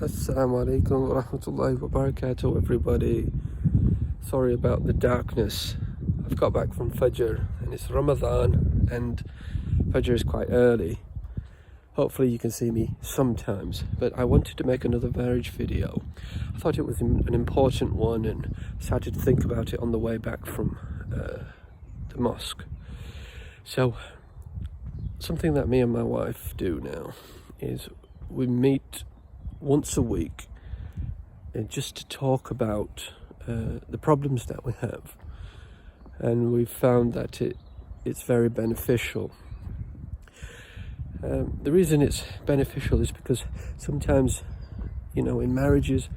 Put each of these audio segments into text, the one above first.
Assalamu alaikum wa rahmatullahi wa barakatuh, everybody. Sorry about the darkness. I've got back from Fajr and it's Ramadan and Fajr is quite early. Hopefully you can see me sometimes, but I wanted to make another marriage video. I thought it was an important one and started to think about it on the way back from the mosque. So, something that me and my wife do now is we meet once a week just to talk about the problems that we have, and we've found that it's very beneficial. The reason it's beneficial is because sometimes, in marriages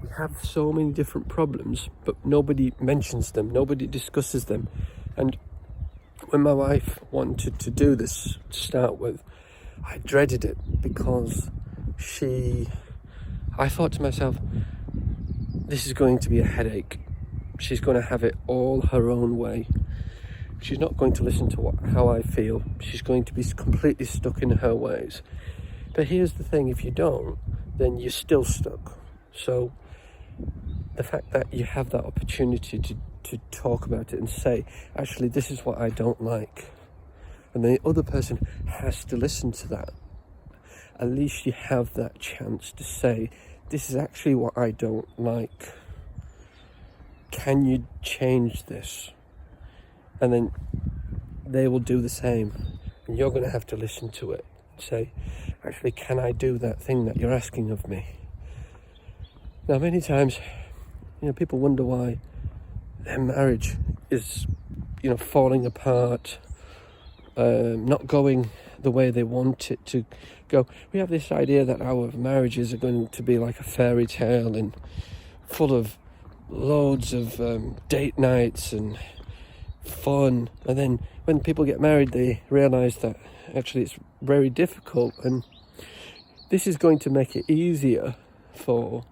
we have so many different problems, but nobody mentions them, nobody discusses them. And when my wife wanted to do this to start with, I dreaded it because I thought to myself, this is going to be a headache. She's going to have it all her own way. She's not going to listen to how I feel. She's going to be completely stuck in her ways. But here's the thing, if you don't, then you're still stuck. So the fact that you have that opportunity to talk about it and say, actually, this is what I don't like, and the other person has to listen to that, at least you have that chance to say, this is actually what I don't like. Can you change this? And then they will do the same. And you're going to have to listen to it and say, actually, can I do that thing that you're asking of me? Now, many times, people wonder why their marriage is, falling apart, not going the way they want it to go. We have this idea that our marriages are going to be like a fairy tale and full of loads of date nights and fun, and then when people get married they realize that actually it's very difficult. And this is going to make it easier for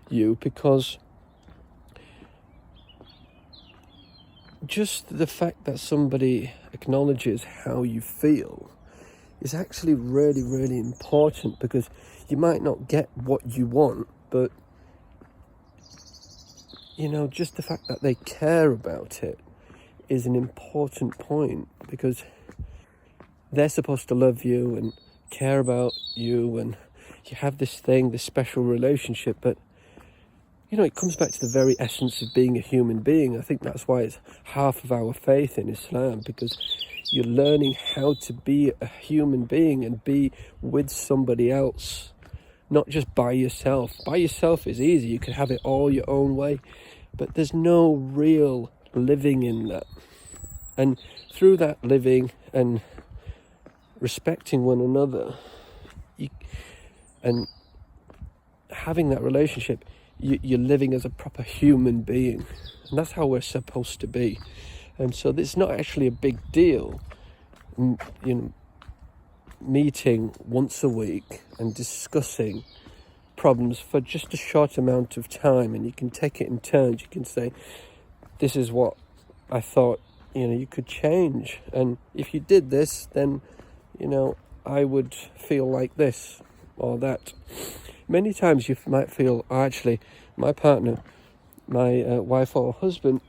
you, because just the fact that somebody acknowledges how you feel is actually really, really important, because you might not get what you want, but just the fact that they care about it is an important point, because they're supposed to love you and care about you, and you have this special relationship. But it comes back to the very essence of being a human being. I think that's why it's half of our faith in Islam, because you're learning how to be a human being and be with somebody else, not just by yourself. By yourself is easy, you can have it all your own way, but there's no real living in that. And through that living and respecting one another and having that relationship, you're living as a proper human being, and that's how we're supposed to be. And so it's not actually a big deal, meeting once a week and discussing problems for just a short amount of time. And you can take it in turns. You can say, this is what I thought you could change, and if you did this, then I would feel like this or that. Many times you might feel, actually, my partner, my wife or husband,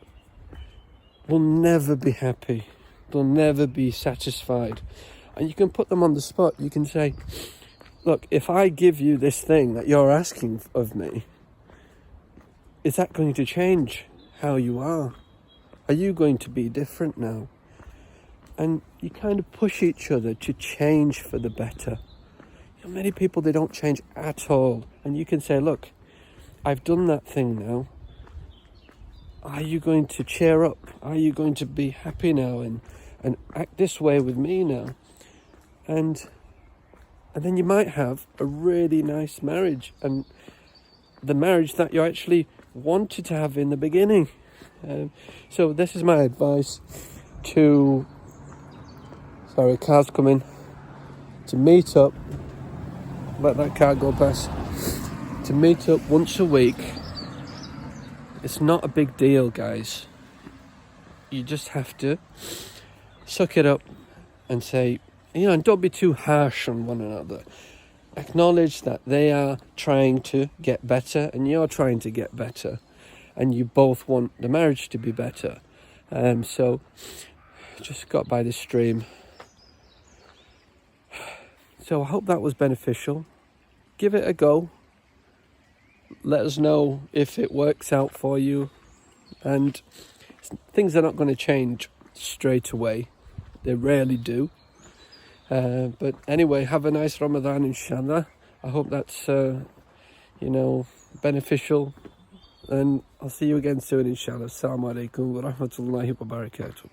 will never be happy. They'll never be satisfied. And you can put them on the spot. You can say, look, if I give you this thing that you're asking of me, is that going to change how you are? Are you going to be different now? And you kind of push each other to change for the better. Many people, they don't change at all. And you can say, look, I've done that thing now. Are you going to cheer up? Are you going to be happy now and act this way with me now? And then you might have a really nice marriage, and the marriage that you actually wanted to have in the beginning. So this is my advice to... Sorry, car's coming. To meet up. Let that car go past. To meet up once a week. It's not a big deal, guys. You just have to suck it up and say, and don't be too harsh on one another. acknowledge that they are trying to get better and you're trying to get better, and you both want the marriage to be better. So just got by this stream. So I hope that was beneficial. Give it a go. Let us know if it works out for you. And things are not going to change straight away. They rarely do. But anyway, have a nice Ramadan, inshallah. I hope that's, beneficial. And I'll see you again soon, inshallah. Assalamu alaikum wa rahmatullahi wa barakatuh.